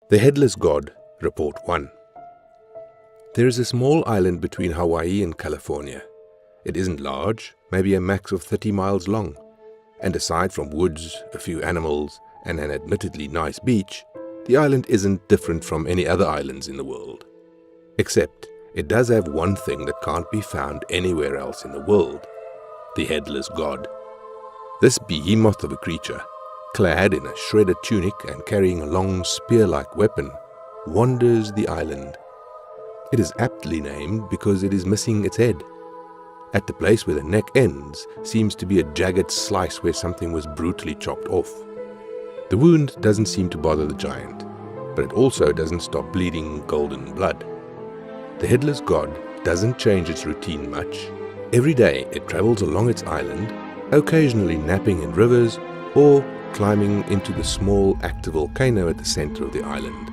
The Headless God, Report 1. There is a small island between Hawaii and California. It isn't large, maybe a max of 30 miles long, and aside from woods, a few animals, and an admittedly nice beach, the island isn't different from any other islands in the world. Except, it does have one thing that can't be found anywhere else in the world: the Headless God. This behemoth of a creature, clad in a shredded tunic and carrying a long spear-like weapon, wanders the island. It is aptly named because it is missing its head. At the place where the neck ends seems to be a jagged slice where something was brutally chopped off. The wound doesn't seem to bother the giant, but it also doesn't stop bleeding golden blood. The Headless God doesn't change its routine much. Every day it travels along its island, occasionally napping in rivers or climbing into the small active volcano at the center of the island.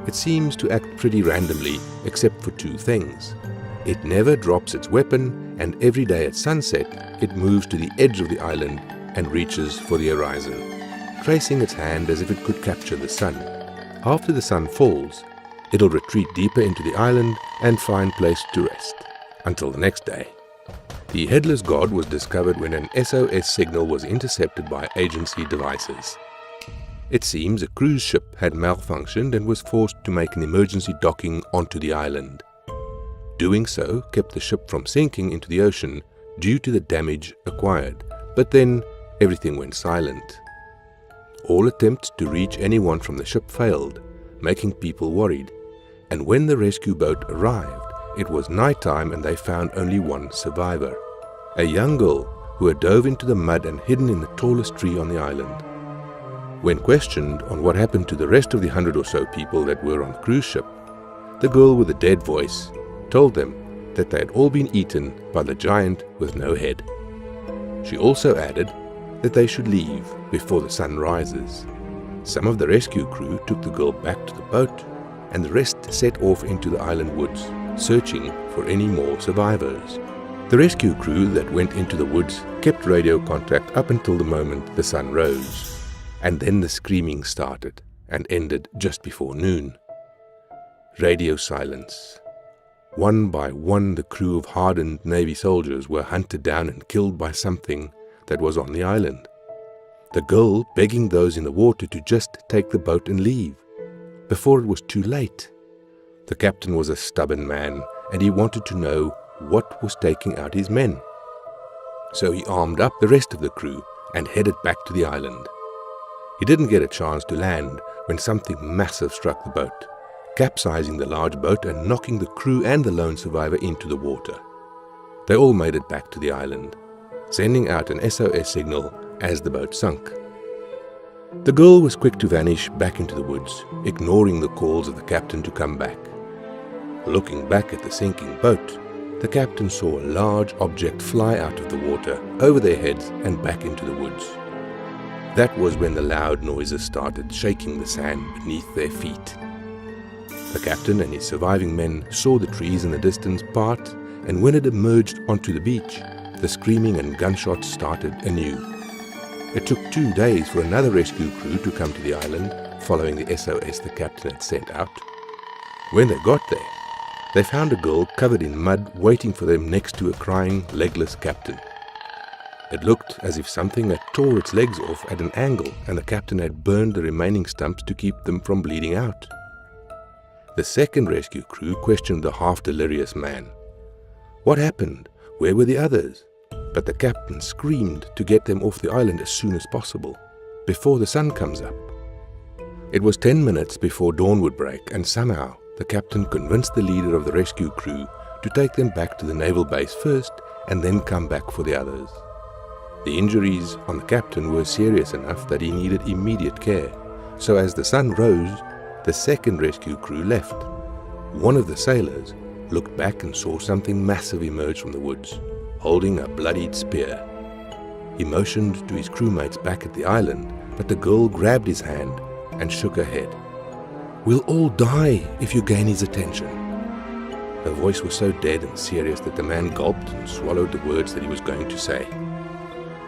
It seems to act pretty randomly, except for two things. It never drops its weapon, and every day at sunset, it moves to the edge of the island and reaches for the horizon, tracing its hand as if it could capture the sun. After the sun falls, it'll retreat deeper into the island and find place to rest, until the next day. The Headless God was discovered when an SOS signal was intercepted by agency devices. It seems a cruise ship had malfunctioned and was forced to make an emergency docking onto the island. Doing so kept the ship from sinking into the ocean due to the damage acquired, but then everything went silent. All attempts to reach anyone from the ship failed, making people worried, and when the rescue boat arrived, it was nighttime and they found only one survivor, a young girl who had dove into the mud and hidden in the tallest tree on the island. When questioned on what happened to the rest of the 100 or so people that were on the cruise ship, the girl with the dead voice told them that they had all been eaten by the giant with no head. She also added that they should leave before the sun rises. Some of the rescue crew took the girl back to the boat, and the rest set off into the island woods, searching for any more survivors. The rescue crew that went into the woods kept radio contact up until the moment the sun rose, and then the screaming started and ended just before noon. Radio silence. One by one, the crew of hardened Navy soldiers were hunted down and killed by something that was on the island. The girl begging those in the water to just take the boat and leave, before it was too late. The captain was a stubborn man, and he wanted to know what was taking out his men. So he armed up the rest of the crew and headed back to the island. He didn't get a chance to land when something massive struck the boat, capsizing the large boat and knocking the crew and the lone survivor into the water. They all made it back to the island, sending out an SOS signal as the boat sunk. The girl was quick to vanish back into the woods, ignoring the calls of the captain to come back. Looking back at the sinking boat, the captain saw a large object fly out of the water, over their heads and back into the woods. That was when the loud noises started shaking the sand beneath their feet. The captain and his surviving men saw the trees in the distance part, and when it emerged onto the beach, the screaming and gunshots started anew. It took 2 days for another rescue crew to come to the island, following the SOS the captain had sent out. When they got there, they found a girl covered in mud waiting for them next to a crying, legless captain. It looked as if something had tore its legs off at an angle, and the captain had burned the remaining stumps to keep them from bleeding out. The second rescue crew questioned the half-delirious man. What happened? Where were the others? But the captain screamed to get them off the island as soon as possible, before the sun comes up. It was 10 minutes before dawn would break, and somehow the captain convinced the leader of the rescue crew to take them back to the naval base first and then come back for the others. The injuries on the captain were serious enough that he needed immediate care, so as the sun rose, the second rescue crew left. One of the sailors looked back and saw something massive emerge from the woods, holding a bloodied spear. He motioned to his crewmates back at the island, but the girl grabbed his hand and shook her head. "We'll all die if you gain his attention." Her voice was so dead and serious that the man gulped and swallowed the words that he was going to say.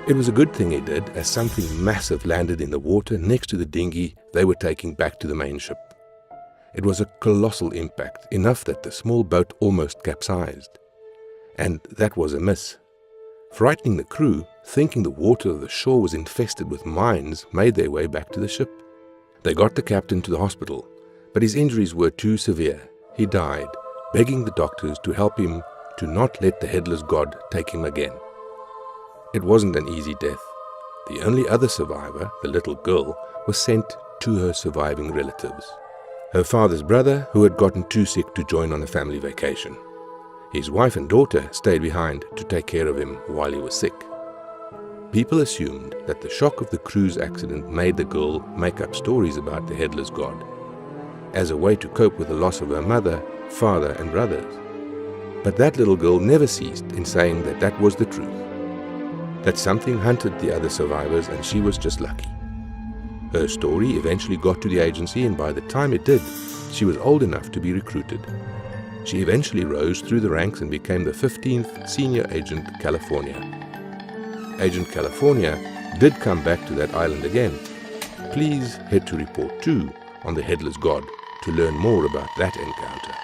It was a good thing he did, as something massive landed in the water next to the dinghy they were taking back to the main ship. It was a colossal impact, enough that the small boat almost capsized. And that was a miss. Frightening the crew, thinking the water of the shore was infested with mines, made their way back to the ship. They got the captain to the hospital, but his injuries were too severe. He died, begging the doctors to help him to not let the Headless God take him again. It wasn't an easy death. The only other survivor, the little girl, was sent to her surviving relatives. Her father's brother, who had gotten too sick to join on a family vacation. His wife and daughter stayed behind to take care of him while he was sick. People assumed that the shock of the cruise accident made the girl make up stories about the Headless God, as a way to cope with the loss of her mother, father and brothers. But that little girl never ceased in saying that that was the truth, that something hunted the other survivors and she was just lucky. Her story eventually got to the agency, and by the time it did, she was old enough to be recruited. She eventually rose through the ranks and became the 15th Senior Agent California. Agent California did come back to that island again. Please head to Report 2 on the Headless God to learn more about that encounter.